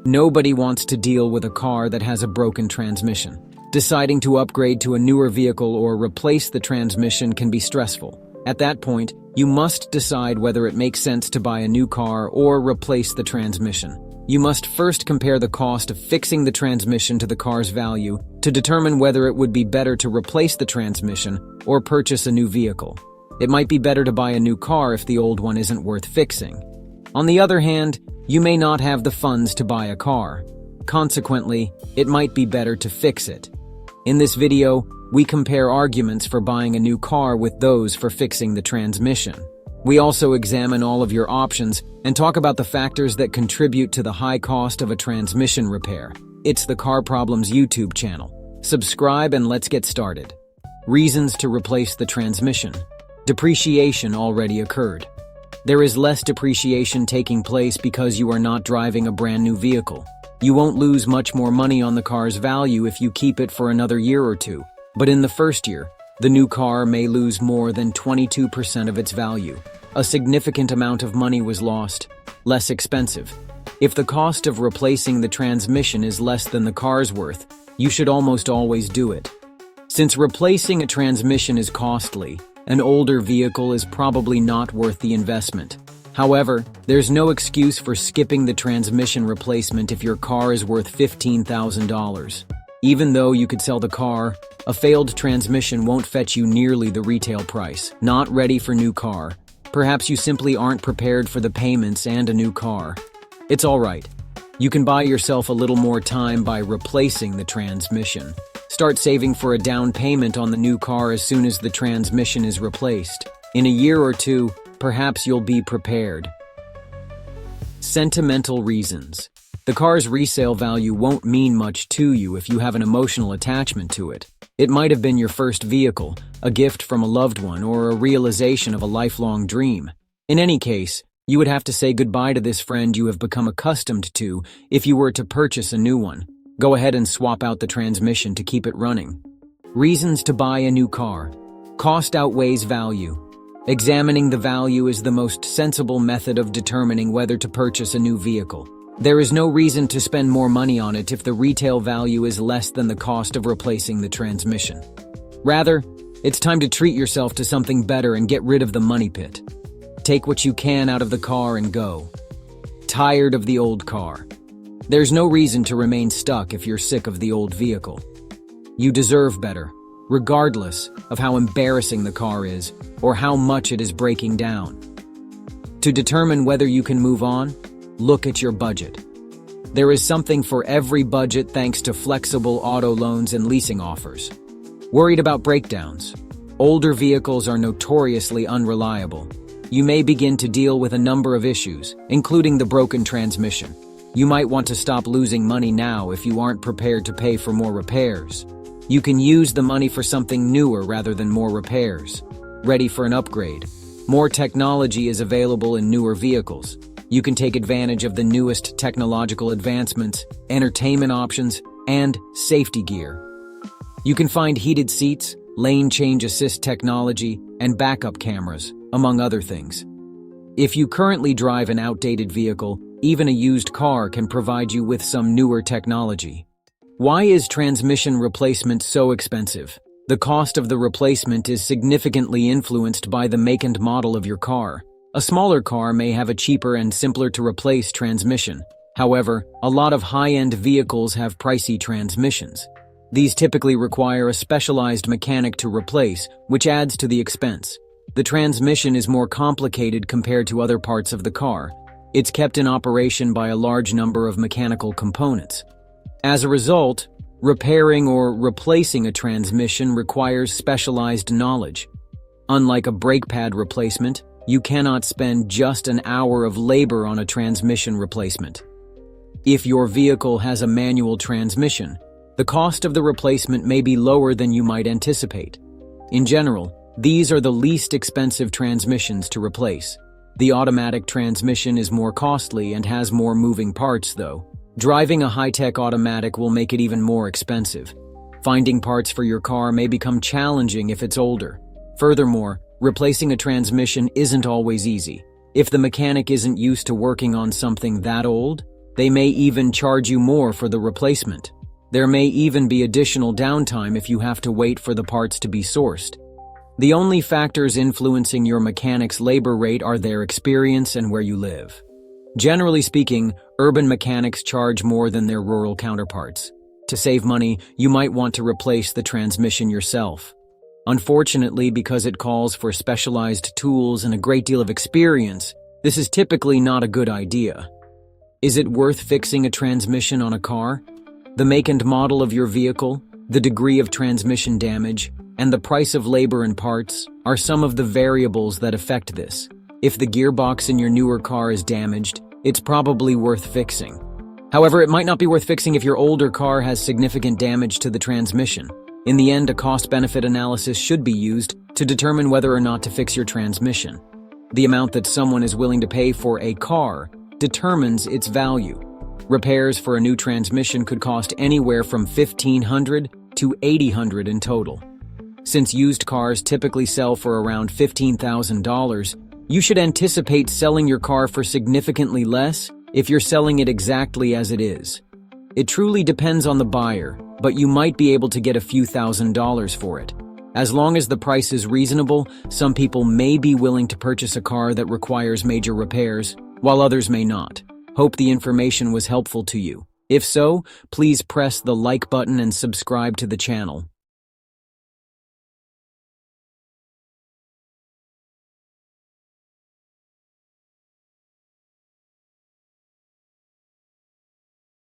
Nobody wants to deal with a car that has a broken transmission. Deciding to upgrade to a newer vehicle or replace the transmission can be stressful. At that point, you must decide whether it makes sense to buy a new car or replace the transmission. You must first compare the cost of fixing the transmission to the car's value to determine whether it would be better to replace the transmission or purchase a new vehicle. It might be better to buy a new car if the old one isn't worth fixing. On the other hand, you may not have the funds to buy a car. Consequently, it might be better to fix it. In this video, we compare arguments for buying a new car with those for fixing the transmission. We also examine all of your options and talk about the factors that contribute to the high cost of a transmission repair. It's the Car Problems YouTube channel. Subscribe and let's get started. Reasons to replace the transmission. Depreciation already occurred. There is less depreciation taking place because you are not driving a brand new vehicle. You won't lose much more money on the car's value if you keep it for another year or two. But in the first year, the new car may lose more than 22% of its value. A significant amount of money was lost. Less expensive. If the cost of replacing the transmission is less than the car's worth, you should almost always do it. Since replacing a transmission is costly, an older vehicle is probably not worth the investment. However, there's no excuse for skipping the transmission replacement if your car is worth $15,000. Even though you could sell the car, a failed transmission won't fetch you nearly the retail price. Not ready for new car. Perhaps you simply aren't prepared for the payments and a new car. It's alright. You can buy yourself a little more time by replacing the transmission. Start saving for a down payment on the new car as soon as the transmission is replaced. In a year or two, perhaps you'll be prepared. Sentimental reasons. The car's resale value won't mean much to you if you have an emotional attachment to it. It might have been your first vehicle, a gift from a loved one, or a realization of a lifelong dream. In any case, you would have to say goodbye to this friend you have become accustomed to if you were to purchase a new one. Go ahead and swap out the transmission to keep it running. Reasons to buy a new car. Cost outweighs value. Examining the value is the most sensible method of determining whether to purchase a new vehicle. There is no reason to spend more money on it if the retail value is less than the cost of replacing the transmission. Rather, it's time to treat yourself to something better and get rid of the money pit. Take what you can out of the car and go. Tired of the old car. There's no reason to remain stuck if you're sick of the old vehicle. You deserve better, regardless of how embarrassing the car is or how much it is breaking down. To determine whether you can move on, look at your budget. There is something for every budget thanks to flexible auto loans and leasing offers. Worried about breakdowns? Older vehicles are notoriously unreliable. You may begin to deal with a number of issues, including the broken transmission. You might want to stop losing money now if you aren't prepared to pay for more repairs. You can use the money for something newer rather than more repairs. Ready for an upgrade? More technology is available in newer vehicles. You can take advantage of the newest technological advancements, entertainment options, and safety gear. You can find heated seats, lane change assist technology, and backup cameras, among other things. If you currently drive an outdated vehicle, even a used car can provide you with some newer technology. Why is transmission replacement so expensive? The cost of the replacement is significantly influenced by the make and model of your car. A smaller car may have a cheaper and simpler to replace transmission. However, a lot of high-end vehicles have pricey transmissions. These typically require a specialized mechanic to replace, which adds to the expense. The transmission is more complicated compared to other parts of the car. It's kept in operation by a large number of mechanical components. As a result, repairing or replacing a transmission requires specialized knowledge. Unlike a brake pad replacement, you cannot spend just an hour of labor on a transmission replacement. If your vehicle has a manual transmission, the cost of the replacement may be lower than you might anticipate. In general, these are the least expensive transmissions to replace. The automatic transmission is more costly and has more moving parts, though. Driving a high-tech automatic will make it even more expensive. Finding parts for your car may become challenging if it's older. Furthermore, replacing a transmission isn't always easy. If the mechanic isn't used to working on something that old, They may even charge you more for the replacement. There may even be additional downtime if you have to wait for the parts to be sourced. The only factors influencing your mechanic's labor rate are their experience and where you live. Generally speaking, urban mechanics charge more than their rural counterparts. To save money, you might want to replace the transmission yourself. Unfortunately, because it calls for specialized tools and a great deal of experience, this is typically not a good idea. Is it worth fixing a transmission on a car? The make and model of your vehicle, the degree of transmission damage, and the price of labor and parts are some of the variables that affect this. If the gearbox in your newer car is damaged, it's probably worth fixing. However, it might not be worth fixing if your older car has significant damage to the transmission. In the end, a cost-benefit analysis should be used to determine whether or not to fix your transmission. The amount that someone is willing to pay for a car determines its value. Repairs for a new transmission could cost anywhere from $1,500 to $800 in total. Since used cars typically sell for around $15,000, you should anticipate selling your car for significantly less if you're selling it exactly as it is. It truly depends on the buyer, but you might be able to get a few $1,000s for it. As long as the price is reasonable, some people may be willing to purchase a car that requires major repairs, while others may not. Hope the information was helpful to you. If so, please press the like button and subscribe to the channel.